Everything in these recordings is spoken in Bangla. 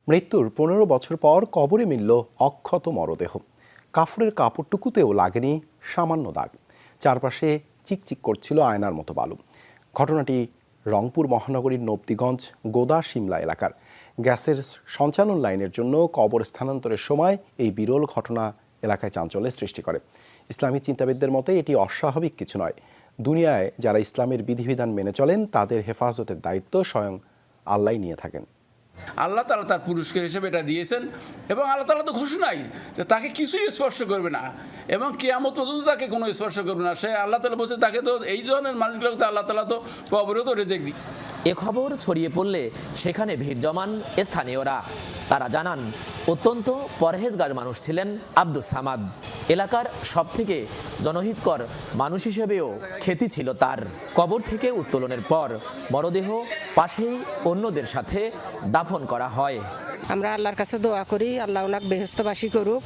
মৃত্যুর ১৫ বছর পর কবরে মিলল অক্ষত মরদেহ। কাফনের কাপড়টুকুতেও লাগেনি সামান্য দাগ। চারপাশে চিকচিক করছিল আয়নার মতো বালু। ঘটনাটি রংপুর মহানগরীর নবদিগঞ্জ গোদা শিমলা এলাকার। গ্যাসের সঞ্চালন লাইনের জন্য কবর স্থানান্তরের সময় এই বিরল ঘটনা এলাকায় চাঞ্চল্যের সৃষ্টি করে। ইসলামী চিন্তাবিদদের মতে এটি অস্বাভাবিক কিছু নয়। দুনিয়ায় যারা ইসলামের বিধিবিধান মেনে চলেন তাদের হেফাজতের দায়িত্ব স্বয়ং আল্লাহই নিয়ে থাকেন। আল্লাহ তাআলা তার পুরস্কার হিসেবে এটা দিয়েছেন এবং আল্লাহ তাআলা তো ঘোষণাই যে তাকে কিছুই স্পর্শ করবে না এবং কিয়ামত পর্যন্ত তাকে কোনো স্পর্শ করবে না। সে আল্লাহ তাআলা বলছে তাকে তো এই ধরনের মানুষগুলোকে তো আল্লাহ তাআলা তো কবরেও তো রেজেক্ট দিই। এ খবর ছড়িয়ে পড়লে সেখানে ভিড় জমান স্থানীয়রা। তারা জানান অত্যন্ত পরহেজগার মানুষ ছিলেন আব্দুস সামাদ। এলাকার সবথেকে জনহিতকর মানুষ হিসেবেও খ্যাতি ছিল তার। কবর থেকে উত্তোলনের পর মরদেহ পাশেই অন্যদের সাথে দাফন করা হয়। আমরা আল্লাহর কাছে দোয়া করি আল্লাহ ওনাকে বেহেশতবাসী করুক।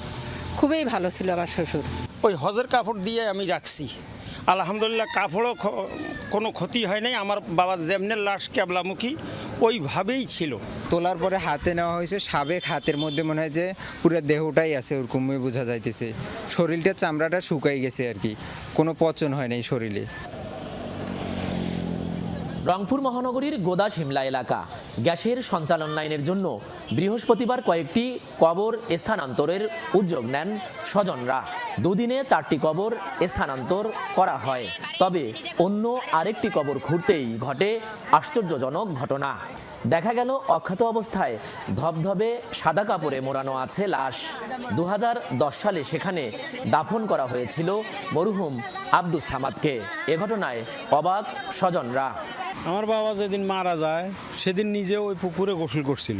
খুবই ভালো ছিল আমার শ্বশুর। ওই হজের কাপড় দিয়ে আমি রাখছি, আলহামদুলিল্লাহ কাপড়ও কোনো ক্ষতি হয় নাই। আমার বাবা যেমনি লাশ ক্যাবলামুখী ওইভাবেই ছিল। তোলার পরে হাতে নেওয়া হয়েছে, সাবেক হাতের মধ্যে মনে হয় যে পুরো দেহটাই আছে, ওরকমই বোঝা যাইতেছে। শরীরটা চামড়াটা শুকাই গেছে আর কি, কোনো পচন হয় নাই শরীরে। রংপুর মহানগরীর গোদা শিমলা এলাকা। গ্যাসের সঞ্চালন লাইনের জন্য বৃহস্পতিবার কয়েকটি কবর স্থানান্তরের উদ্যোগ নেন স্বজনরা। দুদিনে 4টি কবর স্থানান্তর করা হয়। তবে অন্য আরেকটি কবর খুঁড়তেই ঘটে আশ্চর্যজনক ঘটনা। দেখা গেল অক্ষত অবস্থায় ধবধবে সাদা কাপড়ে মোড়ানো আছে লাশ। 2010 সালে সেখানে দাফন করা হয়েছিল মরহুম আব্দুস সামাদকে। এ ঘটনায় অবাক স্বজনরা। আমার বাবা যেদিন মারা যায় সেদিন নিজে ওই পুকুরে গোসল করছিল,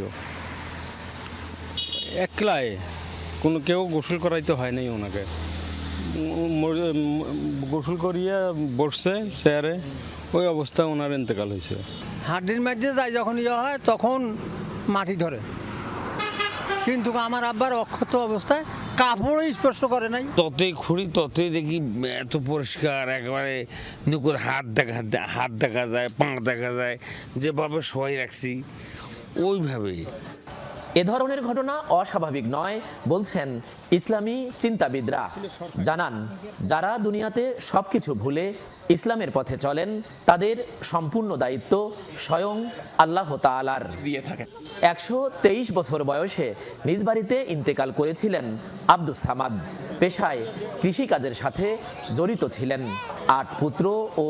একলাই, কোনো কেউ গোসল করাইতে হয় নাই ওনাকে। গোসল করিয়ে বসছে চেয়ারে, ওই অবস্থায় ওনার ইন্তেকাল হয়েছে। হাড্ডির মধ্যে যায় যখন হয় তখন মাটি ধরে, কিন্তু আমার আব্বার অক্ষত অবস্থায় কাপড়ও স্পর্শ করে নাই। ততই খুঁড়ি ততই দেখি এত পরিষ্কার, একেবারে নিকুত হাত দেখা যায়, পা দেখা যায়, যেভাবে সবাই রাখছি ওইভাবেই। এ ধরনের ঘটনা অস্বাভাবিক নয় বলছেন ইসলামী চিন্তাবিদরা। জানান যারা দুনিয়াতে সবকিছু ভুলে ইসলামের পথে চলেন তাদের সম্পূর্ণ দায়িত্ব স্বয়ং আল্লাহ তাআলার দিয়ে থাকেন। 123 বছর বয়সে নিজ বাড়িতে ইন্তেকাল করেছিলেন আব্দুস সামাদ। পেশায় কৃষিকাজের সাথে জড়িত ছিলেন। 8 পুত্র ও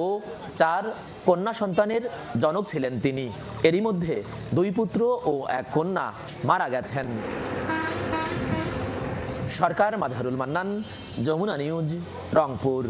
4 কন্যা সন্তানের জনক ছিলেন তিনি। এরই মধ্যে 2 পুত্র ও 1 কন্যা মারা গেছেন। সরকার, মাজহারুল মান্নান, যমুনা নিউজ, রংপুর।